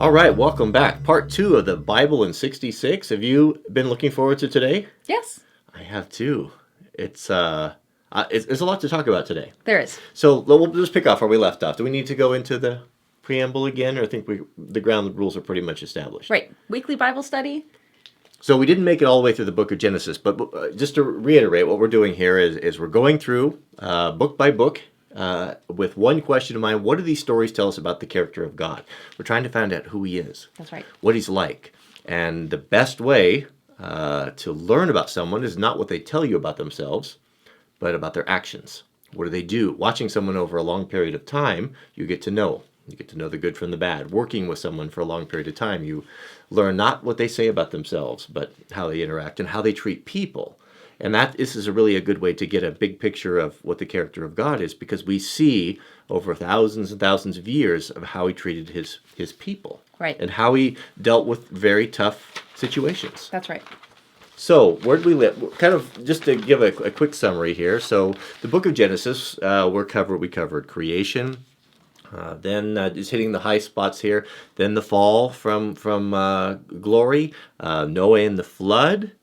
All right, welcome back. Part 2 of the Bible in 66. Have you been looking forward to today? Yes, I have too. It's a lot to talk about today. there is. So we'll just pick off where we left off. Do we need to go into the preamble again, or I think the ground rules are pretty much established? Right. Weekly Bible study. So we didn't make it all the way through the book of Genesis, but just to reiterate, what we're doing here is we're going through book by book with one question in mind. What do these stories tell us about the character of God? We're trying to find out who he is. That's right. What he's like. And the best way to learn about someone is not what they tell you about themselves, but about their actions. What do they do? Watching someone over a long period of time, you get to know. You get to know the good from the bad. Working with someone for a long period of time, you learn not what they say about themselves, but how they interact and how they treat people. And this is really a good way to get a big picture of what the character of God is, because we see over thousands and thousands of years of how he treated his people. Right. And how he dealt with very tough situations. That's right. So, where did we live? Kind of just to give a quick summary here. So, the book of Genesis, we covered creation. Then just hitting the high spots here. Then the fall from glory. Noah and the flood.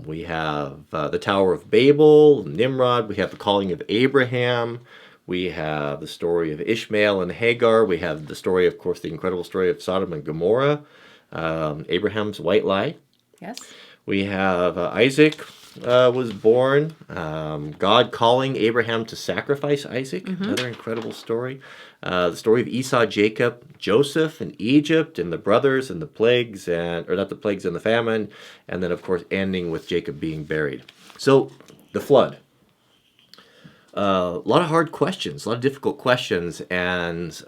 We have the Tower of Babel, Nimrod. We have the calling of Abraham. We have the story of Ishmael and Hagar. We have the story, of course, the incredible story of Sodom and Gomorrah. Abraham's white lie. Yes. We have Isaac was born. God calling Abraham to sacrifice Isaac. Another incredible story. The story of Esau, Jacob, Joseph, and Egypt, and the brothers, and the plagues, and the famine, and then of course ending with Jacob being buried. So the flood. A lot of hard questions, a lot of difficult questions, and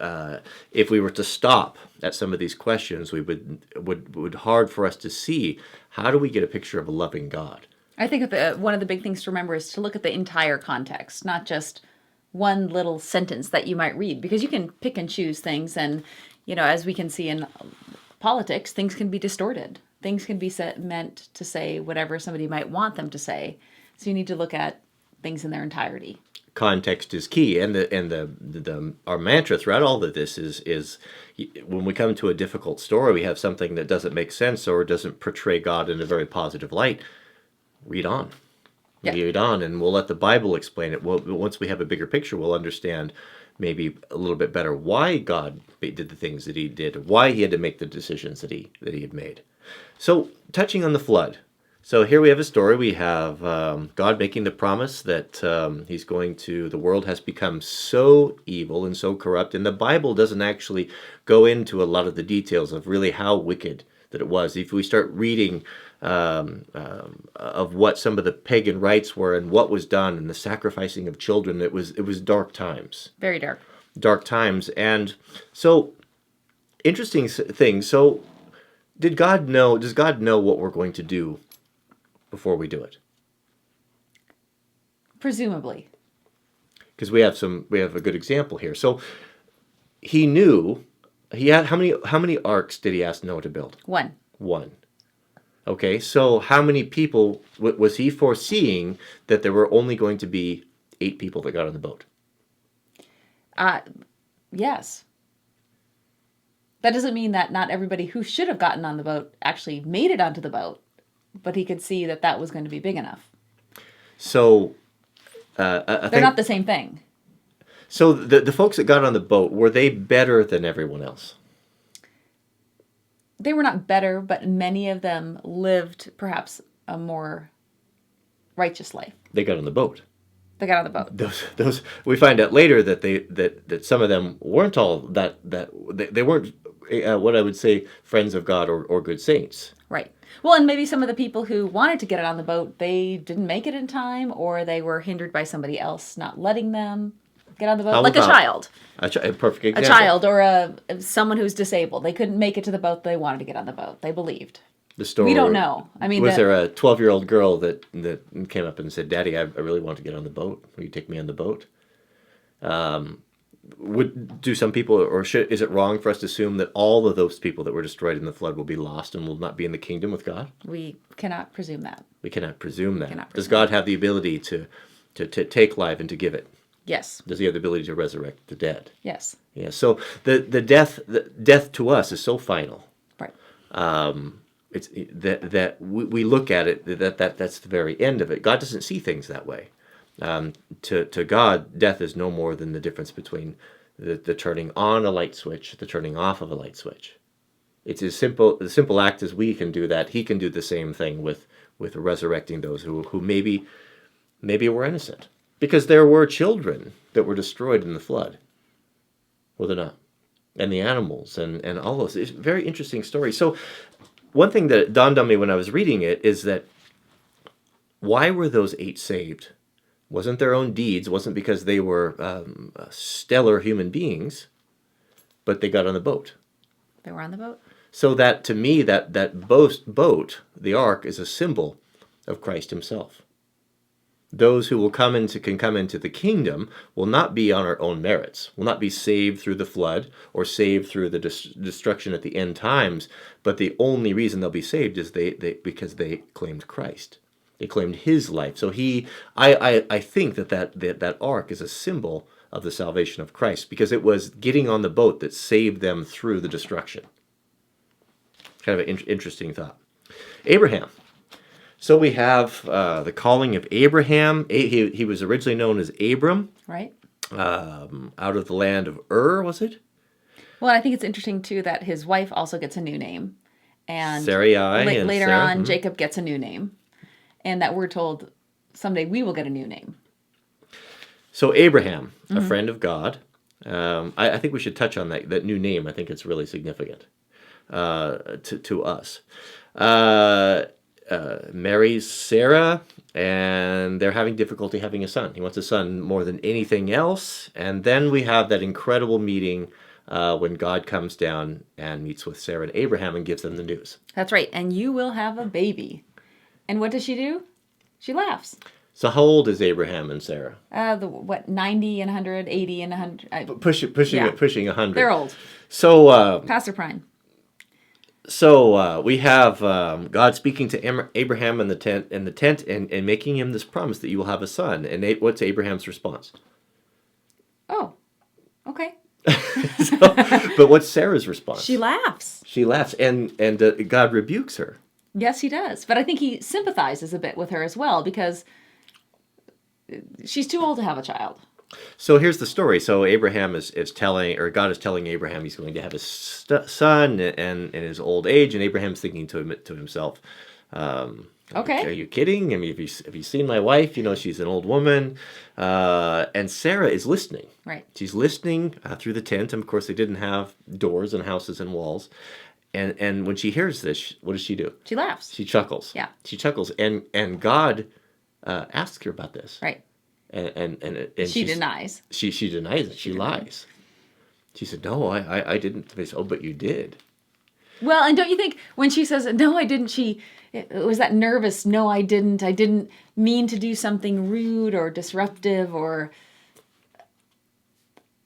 if we were to stop at some of these questions, we would hard for us to see how do we get a picture of a loving God. I think one of the big things to remember is to look at the entire context, not just one little sentence that you might read, because you can pick and choose things, and as we can see in politics, things can be distorted. Things can be meant to say whatever somebody might want them to say. So you need to look at things in their entirety. Context is key, and our mantra throughout all of this is when we come to a difficult story, we have something that doesn't make sense or doesn't portray God in a very positive light. Read on. Yeah. Read on, and we'll let the Bible explain it. Once we have a bigger picture, we'll understand maybe a little bit better why God did the things that he did, why he had to make the decisions that he had made. So, touching on the flood. So here we have a story. We have God making the promise that the world has become so evil and so corrupt, and the Bible doesn't actually go into a lot of the details of really how wicked that it was. If we start reading of what some of the pagan rites were and what was done and the sacrificing of children, it was dark times. Very dark. Dark times. And so, interesting thing. So, does God know what we're going to do before we do it? Presumably. Because we have a good example here. So, he knew. He had how many arks did he ask Noah to build? One. Okay, so how many people was he foreseeing that there were only going to be 8 people that got on the boat? Yes. That doesn't mean that not everybody who should have gotten on the boat actually made it onto the boat, but he could see that was going to be big enough. So, they're not the same thing. So the folks that got on the boat, were they better than everyone else? They were not better, but many of them lived perhaps a more righteous life. They got on the boat. They got on the boat. Those we find out later that that some of them weren't all that they weren't what I would say friends of God or good saints. Right. Well, and maybe some of the people who wanted to get it on the boat, they didn't make it in time, or they were hindered by somebody else not letting them get on the boat, like a child. A perfect example. A child or someone who's disabled. They couldn't make it to the boat. They wanted to get on the boat. They believed. The story. We don't know. I mean, was there a 12-year-old girl that came up and said, "Daddy, I really want to get on the boat. Will you take me on the boat?" Do some people, or is it wrong for us to assume that all of those people that were destroyed in the flood will be lost and will not be in the kingdom with God? We cannot presume that. We cannot presume that. Does God have the ability to take life and to give it? Yes. Does he have the ability to resurrect the dead? Yes. Yeah. So the death to us is so final. Right. It's that we look at it that's the very end of it. God doesn't see things that way. To God, death is no more than the difference between the turning on a light switch, the turning off of a light switch. It's as simple the simple act as we can do that. He can do the same thing with resurrecting those who maybe were innocent, because there were children that were destroyed in the flood. Were there not? And the animals and all those. It's a very interesting story. So one thing that dawned on me when I was reading it is that why were those 8 saved? Wasn't their own deeds, wasn't because they were stellar human beings, but they got on the boat. They were on the boat. So that, to me, that boat, the ark, is a symbol of Christ himself. Those who can come into the kingdom will not be on our own merits, will not be saved through the flood or saved through the destruction at the end times, but the only reason they'll be saved is because they claimed Christ. They claimed his life. So I think that ark is a symbol of the salvation of Christ, because it was getting on the boat that saved them through the destruction. Kind of an interesting thought. Abraham. So we have the calling of Abraham. He was originally known as Abram. Right. Out of the land of Ur, was it? Well, I think it's interesting, too, that his wife also gets a new name. And Sarai and later Sarah. on, Jacob gets a new name. And that we're told someday we will get a new name. So Abraham, a friend of God. I think we should touch on that new name. I think it's really significant to us. Marries Sarah, and they're having difficulty having a son. He wants a son more than anything else. And then we have that incredible meeting when God comes down and meets with Sarah and Abraham and gives them the news. That's right. And you will have a baby. And what does she do? She laughs. So how old is Abraham and Sarah? 90 and 100, 80 and 100. Pushing 100. They're old. So past their prime. So we have God speaking to Abraham in the tent and making him this promise that you will have a son. And what's Abraham's response? Oh, okay. But what's Sarah's response? She laughs. She laughs, and God rebukes her. Yes, he does. But I think he sympathizes a bit with her as well, because she's too old to have a child. So here's the story. So Abraham is telling, or God is telling Abraham he's going to have his son in his old age, and Abraham's thinking to himself, okay, are you kidding? I mean, have you seen my wife? You know, she's an old woman. And Sarah is listening. Right. She's listening through the tent. And of course, they didn't have doors and houses and walls. And when she hears this, what does she do? She laughs. She chuckles. Yeah. She chuckles. And God asks her about this. Right. And she denies. She denies it. She lies. She said, "No, I didn't." They said, "Oh, but you did." Well, and don't you think when she says, "No, I didn't," it was that nervous, "No, I didn't. I didn't mean to do something rude or disruptive," or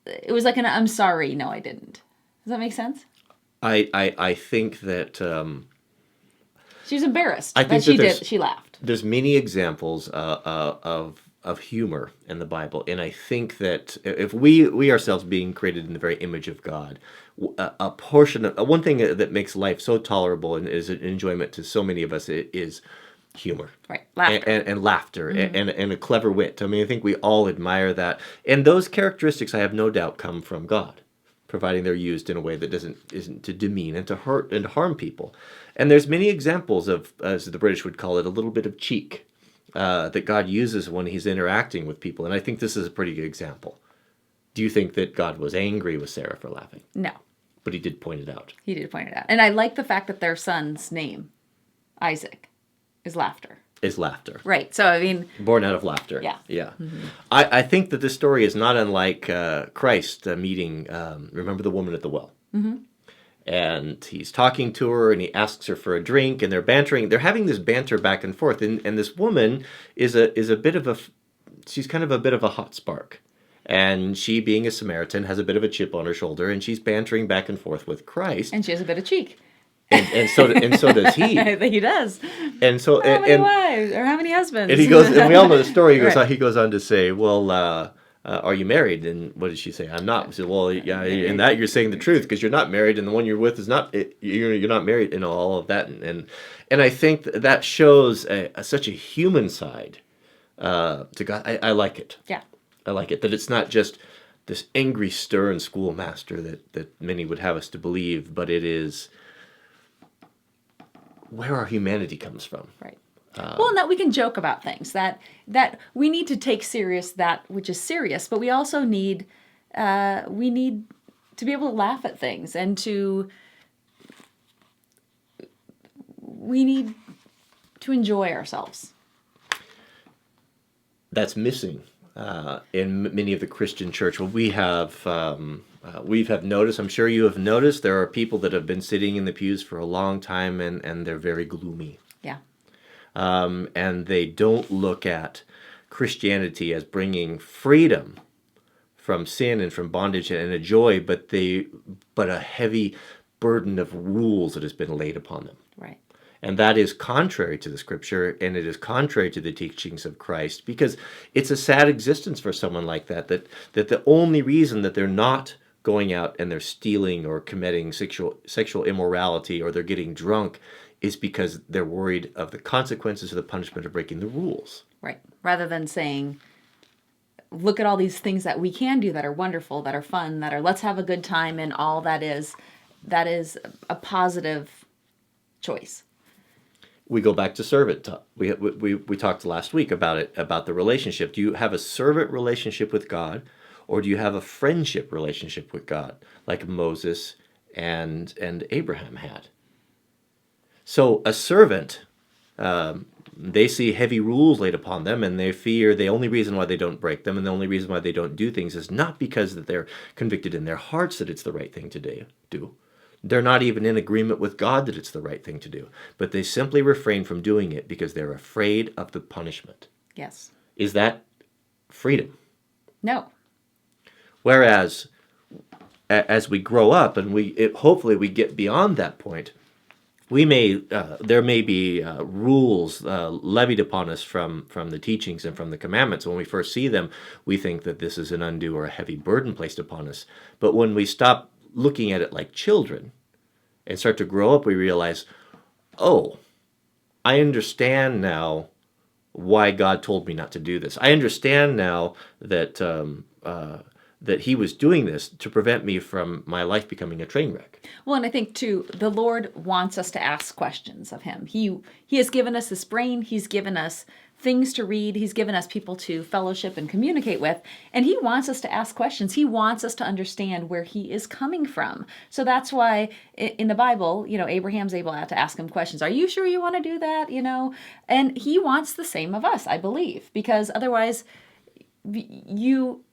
it was like "I'm sorry, no, I didn't." Does that make sense? I think that she was embarrassed. I think She laughed. There's many examples of humor in the Bible, and I think that if we ourselves being created in the very image of God, a portion of one thing that makes life so tolerable and is an enjoyment to so many of us is humor, right? Laughter and laughter, and a clever wit. I mean, I think we all admire that, and those characteristics, I have no doubt, come from God, providing they're used in a way that isn't to demean and to hurt and to harm people. And there's many examples of, as the British would call it, a little bit of cheek that God uses when he's interacting with people. And I think this is a pretty good example. Do you think that God was angry with Sarah for laughing? No. But he did point it out. He did point it out. And I like the fact that their son's name, Isaac, is laughter. Is laughter. Right. So, I mean... born out of laughter. Yeah. Yeah. Mm-hmm. I think that this story is not unlike Christ meeting, remember the woman at the well? Mm-hmm. And he's talking to her, and he asks her for a drink, and they're bantering. They're having this banter back and forth, and this woman is a bit of she's kind of a bit of a hot spark, and she, being a Samaritan, has a bit of a chip on her shoulder, and she's bantering back and forth with Christ, and she has a bit of cheek, and so does he. He does. And so, how many wives or how many husbands? And he goes, and we all know the story. He goes, right. He goes on to say, well. are you married? And what did she say? I'm not. I said, well, yeah, in that you're saying the truth because you're not married, and the one you're with is not. You're not married, and all of that, and I think that shows such a human side to God. I like it. Yeah. I like it that it's not just this angry, stern schoolmaster that many would have us to believe, but it is where our humanity comes from. Right. Well, and that we can joke about things, that we need to take serious that which is serious, but we also need to be able to laugh at things, and we need to enjoy ourselves. That's missing in many of the Christian church. Well, we have noticed, I'm sure you have noticed, there are people that have been sitting in the pews for a long time, and they're very gloomy. Yeah. And they don't look at Christianity as bringing freedom from sin and from bondage and a joy, but a heavy burden of rules that has been laid upon them. Right. And that is contrary to the scripture, and it is contrary to the teachings of Christ, because it's a sad existence for someone like that the only reason that they're not going out and they're stealing or committing sexual immorality or they're getting drunk is because they're worried of the consequences of the punishment of breaking the rules. Right. Rather than saying, look at all these things that we can do that are wonderful, that are fun, that are let's have a good time, and all that is a positive choice. We go back to servant. We talked last week about it, about the relationship. Do you have a servant relationship with God, or do you have a friendship relationship with God, like Moses and Abraham had? So a servant, they see heavy rules laid upon them, and they fear the only reason why they don't break them, and the only reason why they don't do things is not because that they're convicted in their hearts that it's the right thing to do. They're not even in agreement with God that it's the right thing to do, but they simply refrain from doing it because they're afraid of the punishment. Yes. Is that freedom? No. Whereas, as we grow up and hopefully we get beyond that point, there may be rules levied upon us from the teachings and from the commandments. When we first see them, we think that this is an undue or a heavy burden placed upon us. But when we stop looking at it like children and start to grow up, we realize, oh, I understand now why God told me not to do this. I understand now that that he was doing this to prevent me from my life becoming a train wreck. Well, and I think too, the Lord wants us to ask questions of him. He has given us this brain. He's given us things to read. He's given us people to fellowship and communicate with. And he wants us to ask questions. He wants us to understand where he is coming from. So that's why in the Bible, Abraham's able to ask him questions. Are you sure you want to do that? And he wants the same of us, I believe, because otherwise you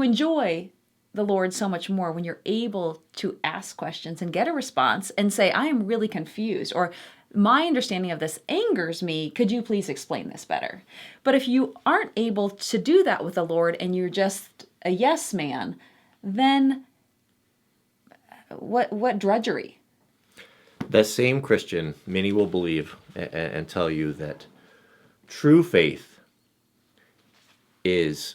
enjoy the Lord so much more when you're able to ask questions and get a response and say, I am really confused, or my understanding of this angers me. Could you please explain this better? But if you aren't able to do that with the Lord and you're just a yes man, then what drudgery? That same Christian, many will believe and tell you that true faith is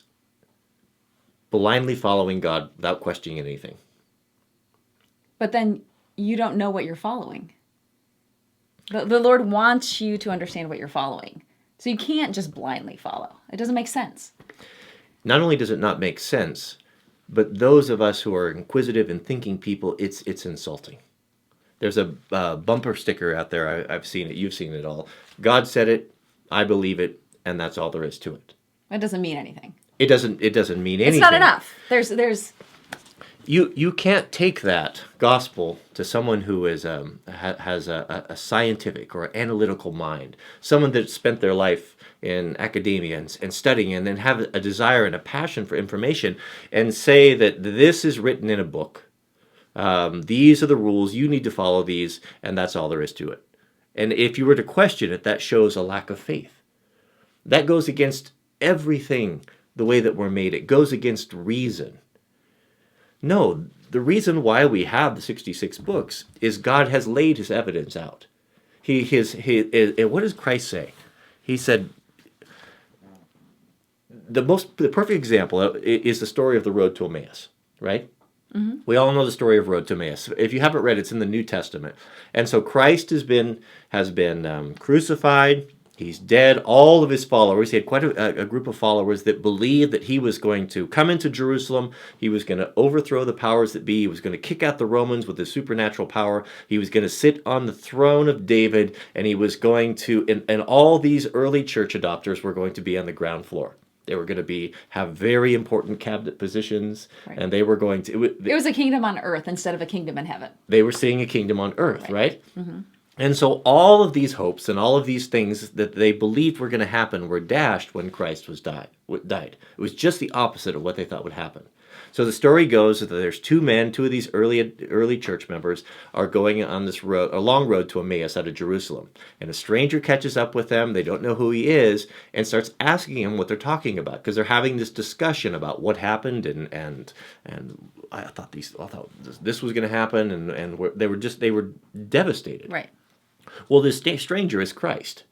blindly following God without questioning anything. But then you don't know what you're following. The Lord wants you to understand what you're following. So you can't just blindly follow. It doesn't make sense. Not only does it not make sense, but those of us who are inquisitive and thinking people, it's insulting. There's a bumper sticker out there. I've seen it. You've seen it all. God said it. I believe it. And that's all there is to it. It doesn't mean anything. It doesn't mean anything. It's not enough. There's You can't take that gospel to someone who has a scientific or analytical mind, someone that spent their life in academia and studying, and then have a desire and a passion for information, and say that this is written in a book. These are the rules, you need to follow these, and that's all there is to it. And if you were to question it, that shows a lack of faith. That goes against everything, the way that we're made. It goes against reason. No, the reason why we have the 66 books is God has laid his evidence out. And what does Christ say? He said, the perfect example is the story of the road to Emmaus, right? We all know the story of Road to Emmaus. If you haven't read it, it's in the New Testament. And so Christ has been crucified. He's dead. All of his followers, he had quite a group of followers that believed that he was going to come into Jerusalem. He was going to overthrow the powers that be. He was going to kick out the Romans with his supernatural power. He was going to sit on the throne of David, and he was going to, and all these early church adopters were going to be on the ground floor. They were going to have very important cabinet positions, right. And they were going to... It was a kingdom on earth instead of a kingdom in heaven. They were seeing a kingdom on earth, right? Mm-hmm. And so all of these hopes and all of these things that they believed were going to happen were dashed when Christ died. It was just the opposite of what they thought would happen. So the story goes that there's two of these early church members are going on this road, a long road to Emmaus out of Jerusalem. And a stranger catches up with them, they don't know who he is, and starts asking him what they're talking about, because they're having this discussion about what happened, and I thought this was going to happen, and they were devastated. Right. Well, this stranger is Christ.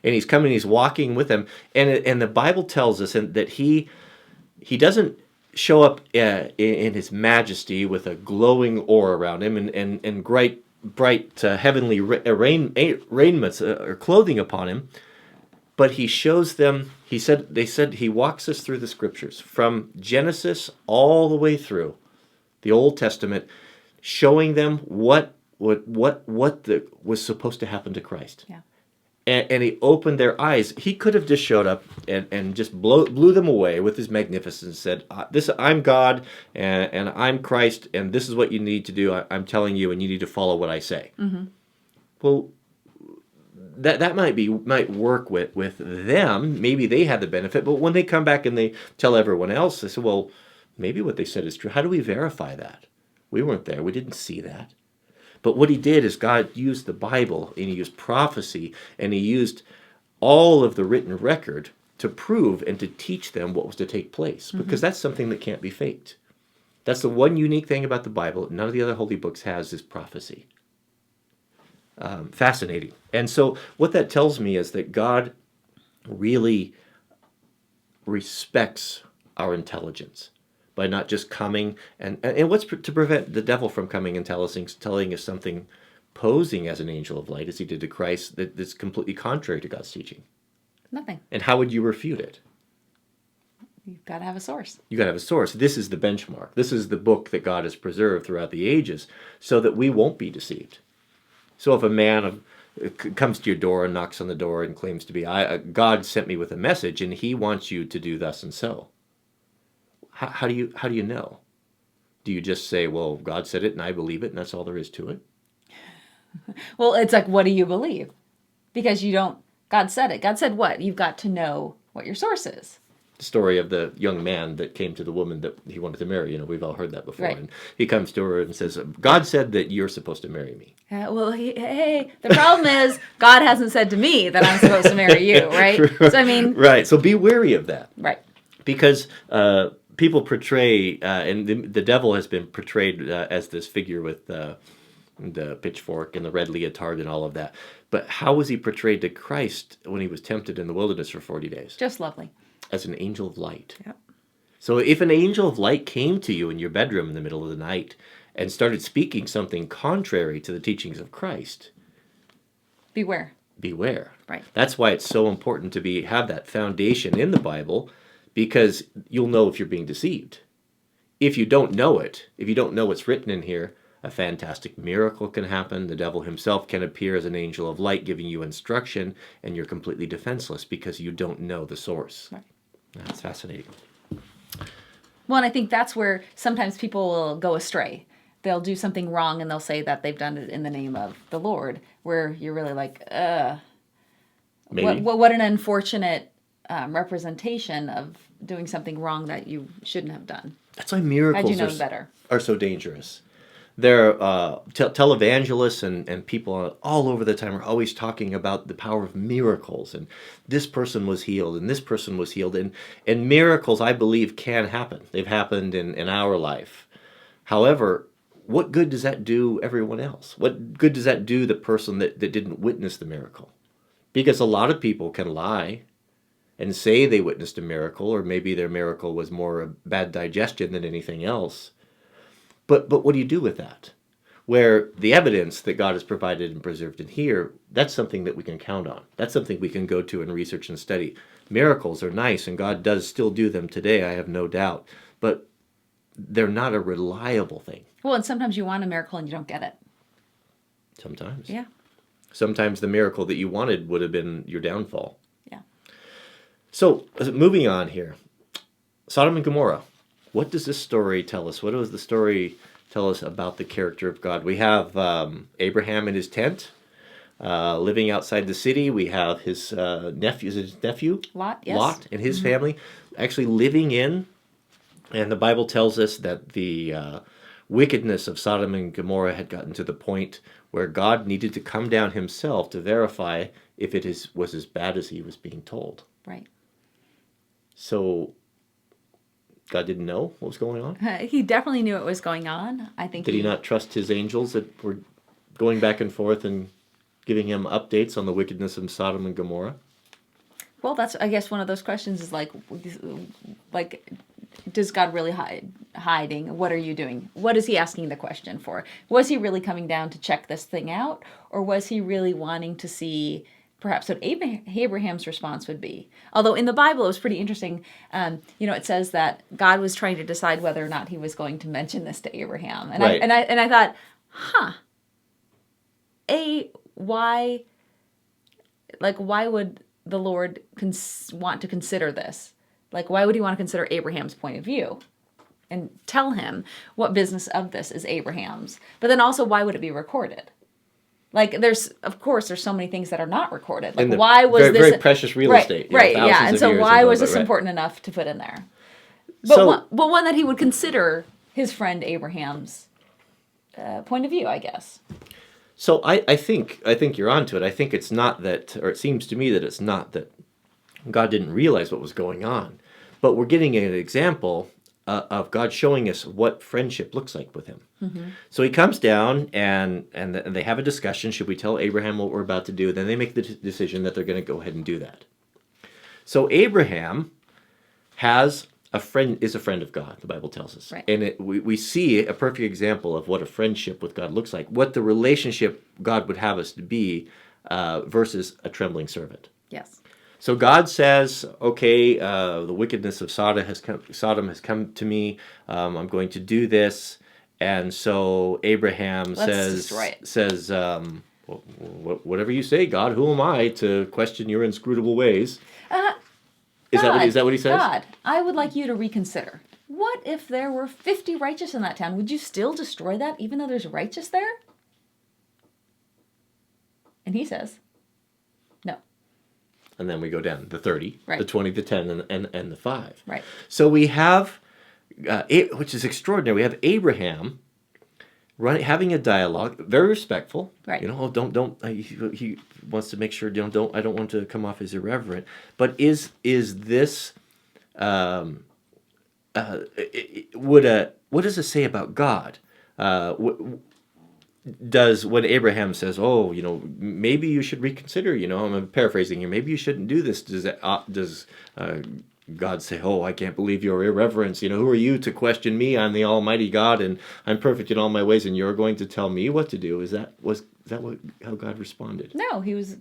And he's coming, he's walking with them, and the Bible tells us that he doesn't show up in his majesty with a glowing aura around him and bright heavenly raiments or clothing upon him, but he shows them. They said he walks us through the scriptures from Genesis all the way through the Old Testament, showing them what was supposed to happen to Christ. Yeah. And he opened their eyes. He could have just showed up and just blew them away with his magnificence and said, I'm God, and I'm Christ, and this is what you need to do. I'm telling you, and you need to follow what I say. Mm-hmm. Well, that might work with them. Maybe they had the benefit, but when they come back and they tell everyone else, they say, well, maybe what they said is true. How do we verify that? We weren't there. We didn't see that. But what he did is God used the Bible, and he used prophecy, and he used all of the written record to prove and to teach them what was to take place, because that's something that can't be faked. That's the one unique thing about the Bible none of the other holy books has, is prophecy. Fascinating. And so what that tells me is that God really respects our intelligence by not just coming and what's to prevent the devil from coming and telling us something posing as an angel of light, as he did to Christ, that's completely contrary to God's teaching. Nothing. And how would you refute it? You've got to have a source. You got to have a source. This is the benchmark. This is the book that God has preserved throughout the ages, so that we won't be deceived. So if a man comes to your door and knocks on the door and claims to be, God sent me with a message, and he wants you to do thus and so. How do you know? Do you just say, well, God said it and I believe it, and that's all there is to it? Well, it's like, what do you believe? Because you don't, God said it. God said what? You've got to know what your source is. The story of the young man that came to the woman that he wanted to marry. We've all heard that before. Right. And he comes to her and says, God said that you're supposed to marry me. Well, hey, the problem is God hasn't said to me that I'm supposed to marry you, right? So, Right. So be wary of that. Right. Because people portray, and the devil has been portrayed as this figure with the pitchfork and the red leotard and all of that. But how was he portrayed to Christ when he was tempted in the wilderness for 40 days? Just lovely. As an angel of light. Yep. So if an angel of light came to you in your bedroom in the middle of the night and started speaking something contrary to the teachings of Christ, beware. Beware. Right. That's why it's so important to have that foundation in the Bible, because you'll know if you're being deceived. If you don't know it, if you don't know what's written in here, a fantastic miracle can happen. The devil himself can appear as an angel of light giving you instruction, and you're completely defenseless because you don't know the source. Right. That's fascinating. Well, and I think that's where sometimes people will go astray. They'll do something wrong and they'll say that they've done it in the name of the Lord, where you're really like, what an unfortunate representation of doing something wrong that you shouldn't have done. That's why miracles are so dangerous. There televangelists and people all over the time are always talking about the power of miracles, and this person was healed and this person was healed, and miracles, I believe, can happen. They've happened in our life. However, what good does that do everyone else? What good does that do the person that didn't witness the miracle? Because a lot of people can lie and say they witnessed a miracle, or maybe their miracle was more a bad digestion than anything else. But what do you do with that? Where the evidence that God has provided and preserved in here, that's something that we can count on. That's something we can go to and research and study. Miracles are nice, and God does still do them today, I have no doubt. But they're not a reliable thing. Well, and sometimes you want a miracle and you don't get it. Sometimes. Yeah. Sometimes the miracle that you wanted would have been your downfall. Yeah. So, moving on here. Sodom and Gomorrah. What does this story tell us? What does the story tell us about the character of God? We have Abraham in his tent, living outside the city. We have his nephew, is it his nephew? Lot, yes. Lot and his family actually living in, and the Bible tells us that the wickedness of Sodom and Gomorrah had gotten to the point where God needed to come down himself to verify if it was as bad as he was being told. Right. So God didn't know what was going on? He definitely knew what was going on. I think Did he not trust his angels that were going back and forth and giving him updates on the wickedness of Sodom and Gomorrah? Well, that's, I guess, one of those questions is like, does God really hiding? What are you doing? What is he asking the question for? Was he really coming down to check this thing out? Or was he really wanting to see perhaps what Abraham's response would be? Although in the Bible, it was pretty interesting. It says that God was trying to decide whether or not he was going to mention this to Abraham. And Right. I thought, why would the Lord want to consider this? Like, why would he want to consider Abraham's point of view and tell him what business of this is Abraham's? But then also, why would it be recorded? Like, there's so many things that are not recorded. Like, why was very, this very precious real estate? Right, yeah. And so, why was this right. important enough to put in there? But one that he would consider his friend Abraham's point of view, I guess. So I think you're onto it. I think it's not that, or it seems to me that it's not that God didn't realize what was going on, but we're getting an example of God showing us what friendship looks like with him. Mm-hmm. So he comes down and they have a discussion. Should we tell Abraham what we're about to do? Then they make the decision that they're going to go ahead and do that. So Abraham is a friend of God, the Bible tells us. Right. And we see a perfect example of what a friendship with God looks like, what the relationship God would have us to be versus a trembling servant. Yes. So God says, okay, the wickedness of Sodom has come to me. I'm going to do this. And so Abraham says, whatever you say, God, who am I to question your inscrutable ways? Is that what he says? God, I would like you to reconsider. What if there were 50 righteous in that town? Would you still destroy that even though there's righteous there? And he says, no. And then we go down the 30, right. The 20, the 10, and the 5. Right. So we have, which is extraordinary, we have Abraham having a dialogue, very respectful. Right. He wants to make sure, I don't want to come off as irreverent. But is this, what does it say about God? When Abraham says, maybe you should reconsider, I'm paraphrasing here, maybe you shouldn't do this, does God say, I can't believe your irreverence, who are you to question me? I'm the Almighty God and I'm perfect in all my ways and you're going to tell me what to do? Is that how God responded? No, he was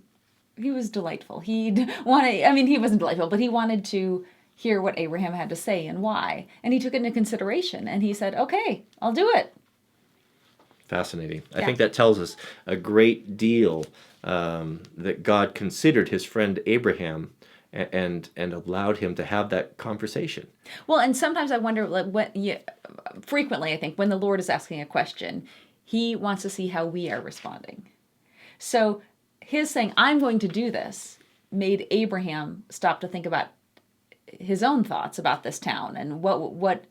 delightful. He wasn't delightful, but he wanted to hear what Abraham had to say and why. And he took it into consideration and he said, okay, I'll do it. Fascinating. Yeah. I think that tells us a great deal that God considered his friend Abraham and allowed him to have that conversation. Well, and sometimes I wonder, frequently I think when the Lord is asking a question, he wants to see how we are responding. So his saying, I'm going to do this, made Abraham stop to think about his own thoughts about this town and what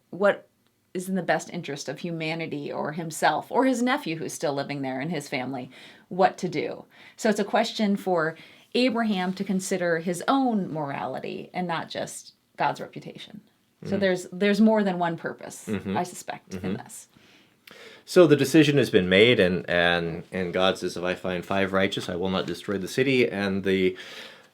is in the best interest of humanity or himself or his nephew who's still living there and his family, what to do. So it's a question for Abraham to consider his own morality and not just God's reputation. So there's more than one purpose, I suspect, in this. So the decision has been made, and God says, if I find 5 righteous, I will not destroy the city. And the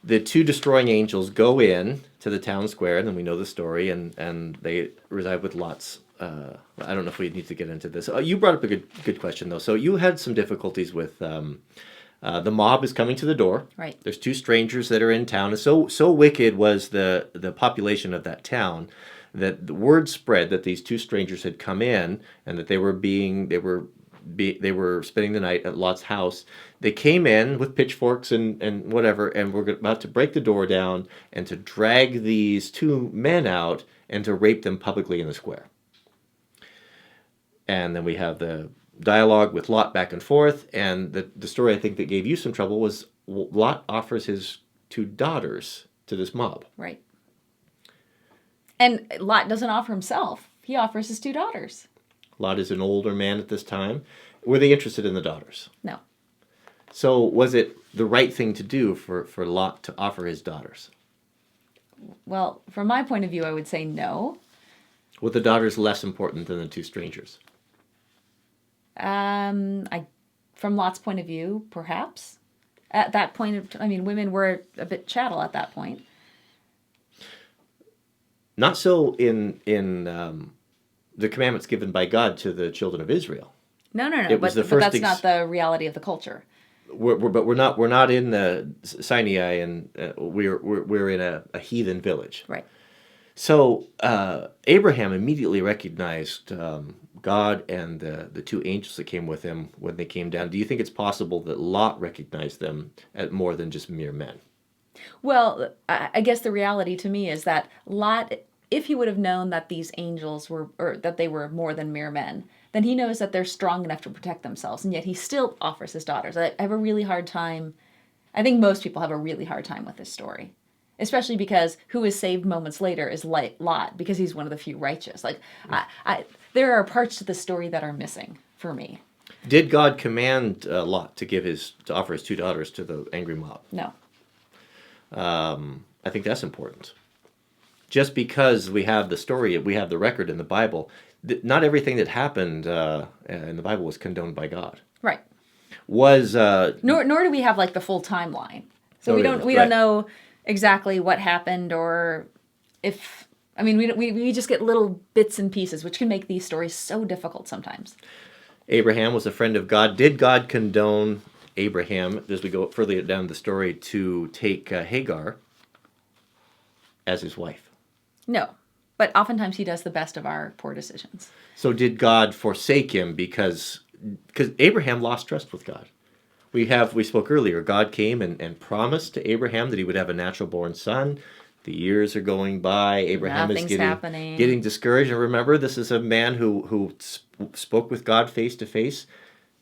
the two destroying angels go in to the town square, and then we know the story, and they reside with Lot's. I don't know if we need to get into this. You brought up a good question though. So you had some difficulties with the mob is coming to the door. Right. There's two strangers that are in town, and so wicked was the population of that town that the word spread that these two strangers had come in and that they were spending the night at Lot's house. They came in with pitchforks and whatever, and were about to break the door down and to drag these two men out and to rape them publicly in the square. And then we have the dialogue with Lot back and forth, and the story I think that gave you some trouble was Lot offers his two daughters to this mob. Right. And Lot doesn't offer himself. He offers his two daughters. Lot is an older man at this time. Were they interested in the daughters? No. So was it the right thing to do for Lot to offer his daughters? Well, from my point of view, I would say no. Were the daughters less important than the two strangers? From Lot's point of view, perhaps. At that point, women were a bit chattel at that point. Not so in the commandments given by God to the children of Israel. No. But That's not the reality of the culture. We're not in the Sinai, and we're in a heathen village. Right. So Abraham immediately recognized God and the two angels that came with him when they came down. Do you think it's possible that Lot recognized them as more than just mere men? Well, I guess the reality to me is that Lot, if he would have known that these angels were, or that they were more than mere men, then he knows that they're strong enough to protect themselves, and yet he still offers his daughters. I have a really hard time. I think most people have a really hard time with this story, especially because who is saved moments later is Lot, because he's one of the few righteous. There are parts to the story that are missing for me. Did God command Lot to offer his two daughters to the angry mob? No. I think that's important. Just because we have the story, we have the record in the Bible, not everything that happened in the Bible was condoned by God. Right. Nor do we have the full timeline, so we don't know exactly what happened, or if we just get little bits and pieces, which can make these stories so difficult sometimes. Abraham was a friend of God. Did God condone Abraham, as we go further down the story, to take Hagar as his wife? No, but oftentimes he does the best of our poor decisions. So did God forsake him because Abraham lost trust with God? We spoke earlier, God came and promised to Abraham that he would have a natural born son. The years are going by. Abraham Nothing's is getting discouraged. And remember, this is a man who spoke with God face to face.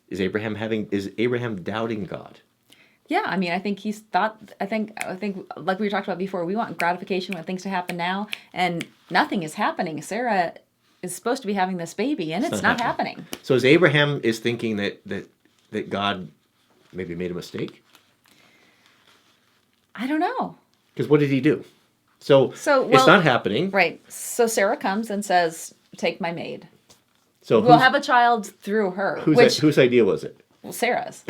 Is Abraham doubting God? Yeah, I think he's thought. I think like we talked about before, we want gratification, we want things to happen now, and nothing is happening. Sarah is supposed to be having this baby, and it's not happening. So as Abraham is thinking that God maybe made a mistake? I don't know. Because what did he do? So it's not happening. Right. So Sarah comes and says, "Take my maid. So we'll have a child through her." Whose idea was it? Well, Sarah's.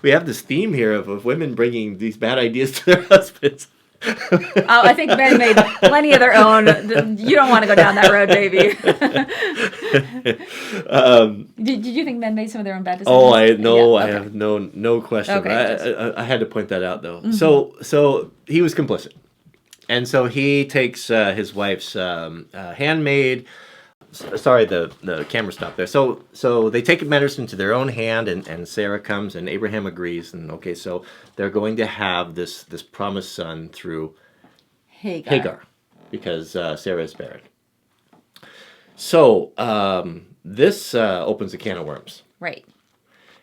We have this theme here of women bringing these bad ideas to their husbands. I think men made plenty of their own. You don't want to go down that road, baby. Did you think men made some of their own bad decisions? Oh, I know. Yeah, okay. I have no question. Okay, I had to point that out, though. Mm-hmm. So he was complicit. And so he takes his wife's handmaid. Sorry, the camera stopped there. So they take matters into their own hand, and Sarah comes, and Abraham agrees, and okay, so they're going to have this promised son through Hagar because Sarah is barren. So this opens a can of worms. Right.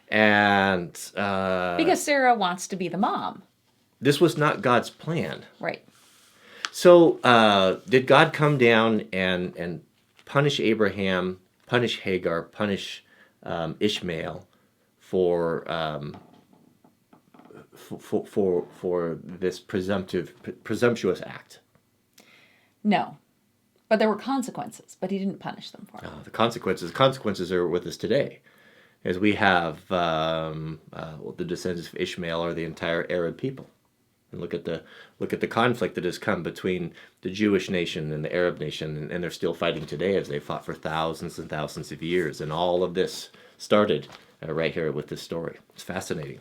And because Sarah wants to be the mom. This was not God's plan. Right. So did God come down and punish Abraham, punish Hagar, punish Ishmael for this presumptuous act? No, but there were consequences, but he didn't punish them for it. The consequences are with us today, as we have the descendants of Ishmael are the entire Arab people. And look at the conflict that has come between the Jewish nation and the Arab nation, and they're still fighting today as they fought for thousands and thousands of years. And all of this started right here with this story. It's fascinating.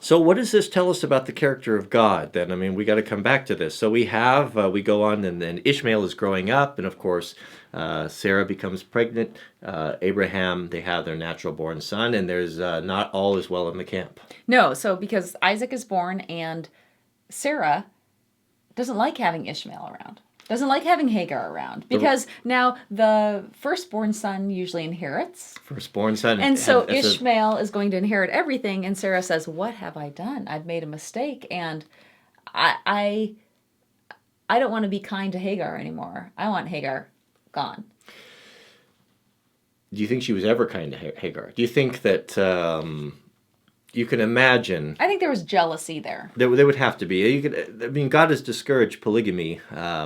So what does this tell us about the character of God then? I mean, we got to come back to this. So we go on, and then Ishmael is growing up, and of course, Sarah becomes pregnant. Abraham, they have their natural born son, and there's not all is well in the camp. No, so because Isaac is born and Sarah doesn't like having Ishmael around. Doesn't like having Hagar around because now the firstborn son usually inherits. Firstborn son. And so Ishmael is going to inherit everything. And Sarah says, what have I done? I've made a mistake. And I don't want to be kind to Hagar anymore. I want Hagar gone. Do you think she was ever kind to Hagar? Do you think that you can imagine? I think there was jealousy there. There would have to be. God has discouraged polygamy, there's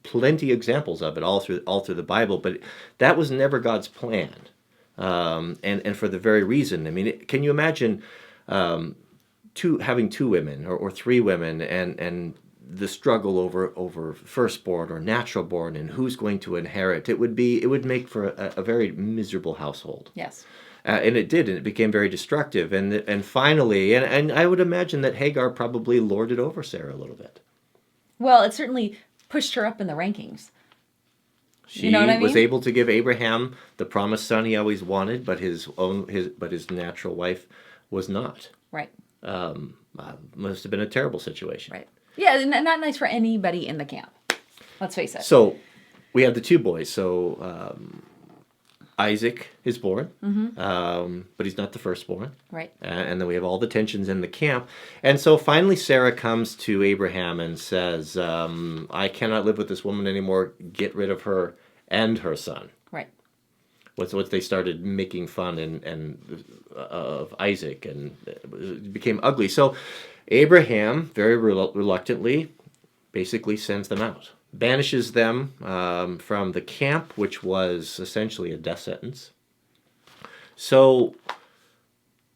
plenty of examples of it all through the Bible. But that was never God's plan, and for the very reason. I mean, can you imagine having two women or three women and the struggle over firstborn or natural born and who's going to inherit? It would make for a very miserable household. Yes. And it did, and it became very destructive. And finally, and I would imagine that Hagar probably lorded over Sarah a little bit. Well, it certainly pushed her up in the rankings. She you know what I mean? was able to give Abraham the promised son he always wanted, but his natural wife was not. Right. Must have been a terrible situation. Right. Yeah, not nice for anybody in the camp. Let's face it. So we have the two boys. So Isaac is born, but he's not the firstborn. Right. And then we have all the tensions in the camp. And so finally Sarah comes to Abraham and says, I cannot live with this woman anymore. Get rid of her and her son. Right. What they started making fun of Isaac, and it became ugly. So Abraham, very reluctantly, basically sends them out. Banishes them from the camp, which was essentially a death sentence. So,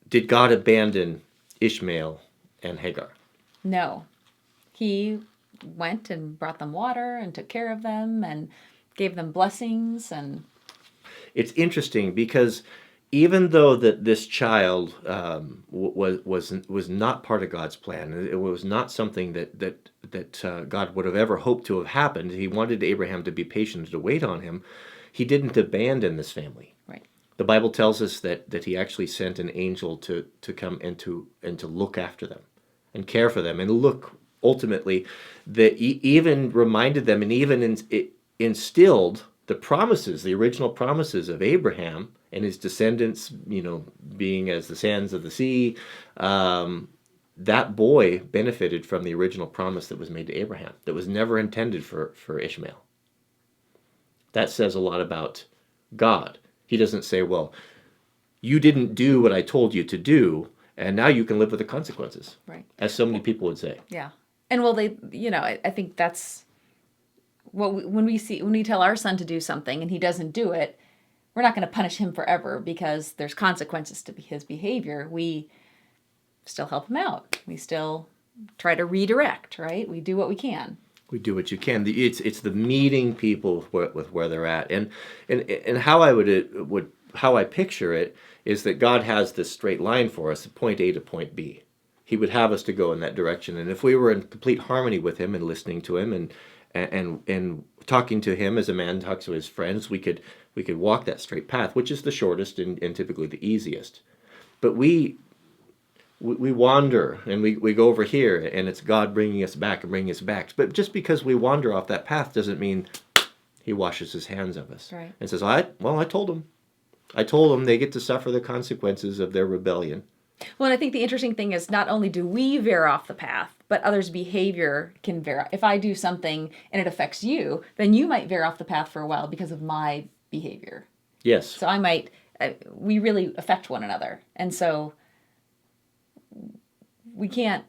did God abandon Ishmael and Hagar? No. He went and brought them water and took care of them and gave them blessings. And it's interesting because even though that this child was not part of God's plan, it was not something that God would have ever hoped to have happened. He wanted Abraham to be patient, to wait on him. He didn't abandon this family. Right. The Bible tells us that he actually sent an angel to come and to look after them and care for them, and look, ultimately, that he even reminded them and even instilled the promises, the original promises of Abraham and his descendants, being as the sands of the sea. That boy benefited from the original promise that was made to Abraham, that was never intended for Ishmael. That says a lot about God. He doesn't say, well, you didn't do what I told you to do, and now you can live with the consequences. Right. As so many people would say. Yeah. And I think that's when we tell our son to do something and he doesn't do it, we're not going to punish him forever because there's consequences to his behavior. We still help him out. We still try to redirect, right? We do what we can. We do what you can. It's the meeting people with where they're at, and how I picture it is that God has this straight line for us, point A to point B. He would have us to go in that direction, and if we were in complete harmony with Him and listening to Him and talking to Him as a man talks to his friends, we could walk that straight path, which is the shortest and typically the easiest. But we wander, and we go over here, and it's God bringing us back and bringing us back. But just because we wander off that path doesn't mean He washes His hands of us. Right. And says, I told them. I told them they get to suffer the consequences of their rebellion. Well, and I think the interesting thing is not only do we veer off the path, but others' behavior can veer off. If I do something and it affects you, then you might veer off the path for a while because of my behavior. Yes. So we really affect one another. And so we can't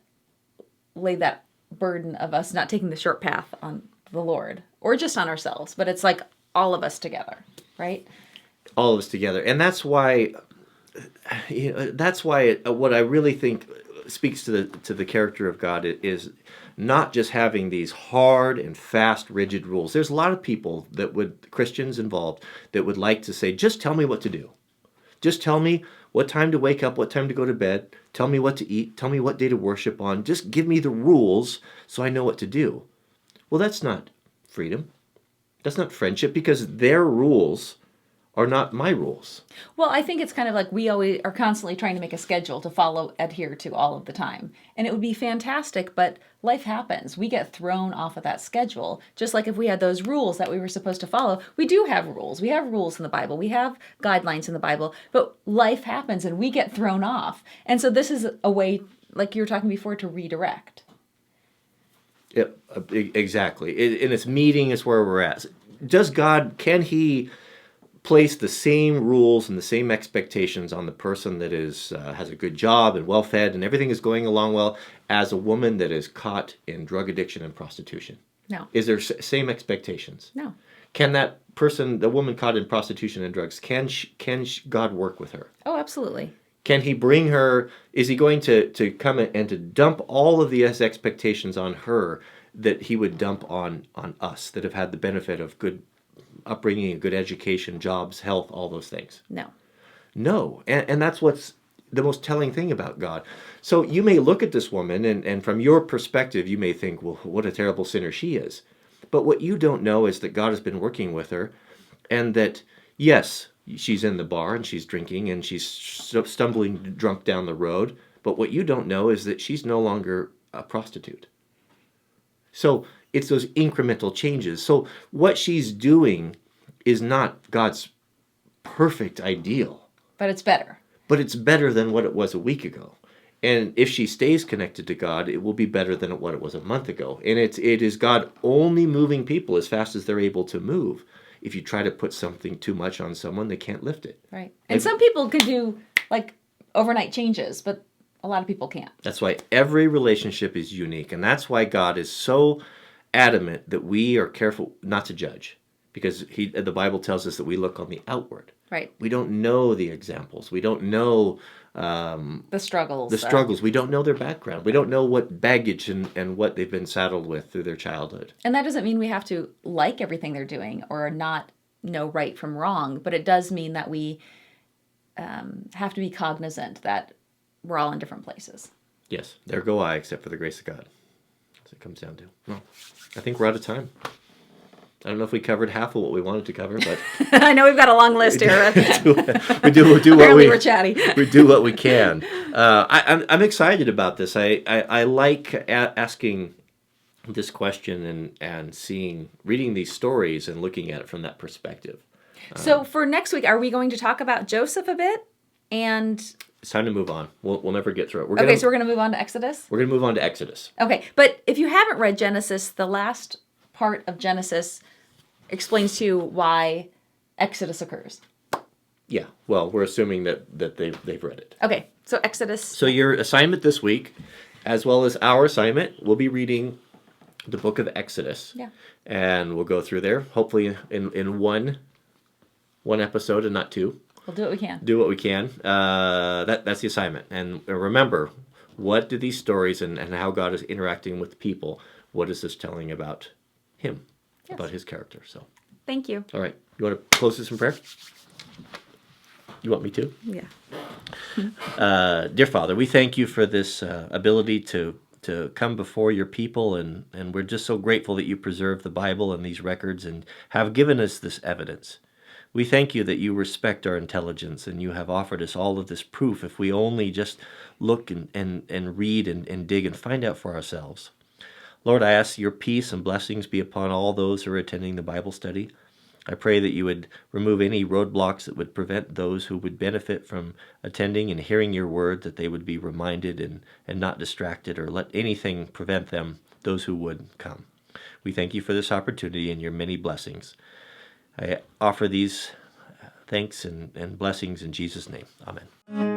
lay that burden of us not taking the short path on the Lord or just on ourselves, but it's like all of us together, right? All of us together. And that's why that's why what I really think speaks to the character of God is not just having these hard and fast, rigid rules. There's a lot of people Christians involved, that would like to say, just tell me what to do. Just tell me what time to wake up, what time to go to bed. Tell me what to eat. Tell me what day to worship on. Just give me the rules so I know what to do. Well, that's not freedom. That's not friendship, because their rules are not my rules. Well, I think it's kind of like we always are constantly trying to make a schedule to adhere to all of the time. And it would be fantastic, but life happens. We get thrown off of that schedule. Just like if we had those rules that we were supposed to follow, we do have rules. We have rules in the Bible. We have guidelines in the Bible, but life happens and we get thrown off. And so this is a way, like you were talking before, to redirect. Yep, exactly. And it's meeting is where we're at. Can he place the same rules and the same expectations on the person that has a good job and well-fed and everything is going along well, as a woman that is caught in drug addiction and prostitution? No. Is there same expectations? No. Can that person, the woman caught in prostitution and drugs, can God work with her? Oh, absolutely. Can he bring her, is he going to come and to dump all of these expectations on her that he would dump on us that have had the benefit of good upbringing, a good education, jobs, health, all those things? No. No. And that's what's the most telling thing about God. So you may look at this woman and from your perspective, you may think, well, what a terrible sinner she is. But what you don't know is that God has been working with her, and that, yes, she's in the bar and she's drinking and she's stumbling drunk down the road. But what you don't know is that she's no longer a prostitute. So it's those incremental changes. So what she's doing is not God's perfect ideal. But it's better. But it's better than what it was a week ago. And if she stays connected to God, it will be better than what it was a month ago. And it is God only moving people as fast as they're able to move. If you try to put something too much on someone, they can't lift it. Right. And some people can do like overnight changes, but a lot of people can't. That's why every relationship is unique. And that's why God is so adamant that we are careful not to judge. Because the Bible tells us that we look on the outward. Right. We don't know the examples. We don't know the struggles. We don't know their background. We don't know what baggage and what they've been saddled with through their childhood. And that doesn't mean we have to like everything they're doing or not know right from wrong. But it does mean that we have to be cognizant that we're all in different places. Yes. There go I, except for the grace of God. That's what it comes down to. Well, I think we're out of time. I don't know if we covered half of what we wanted to cover, but I know we've got a long list here. we do what we're chatty. We do what we can. I'm excited about this. I like asking this question and reading these stories and looking at it from that perspective. So for next week, are we going to talk about Joseph a bit? And it's time to move on. We'll never get through it. So we're going to move on to Exodus? We're going to move on to Exodus. Okay, but if you haven't read Genesis, the last part of Genesis explains to you why Exodus occurs. Yeah, well, we're assuming that they've read it. Okay, so Exodus. So your assignment this week, as well as our assignment, we'll be reading the book of Exodus. Yeah. And we'll go through there, hopefully in one episode and not two. We'll do what we can. Do what we can. That's the assignment. And remember, what do these stories and how God is interacting with people, what is this telling about him, about his character? So, thank you. All right. You want to close this in prayer? You want me to? Yeah. Dear Father, we thank you for this ability to come before your people, and we're just so grateful that you preserve the Bible and these records and have given us this evidence. We thank you that you respect our intelligence and you have offered us all of this proof if we only just look and read and dig and find out for ourselves. Lord, I ask your peace and blessings be upon all those who are attending the Bible study. I pray that you would remove any roadblocks that would prevent those who would benefit from attending and hearing your word, that they would be reminded and not distracted, or let anything prevent them, those who would come. We thank you for this opportunity and your many blessings. I offer these thanks and blessings in Jesus' name. Amen.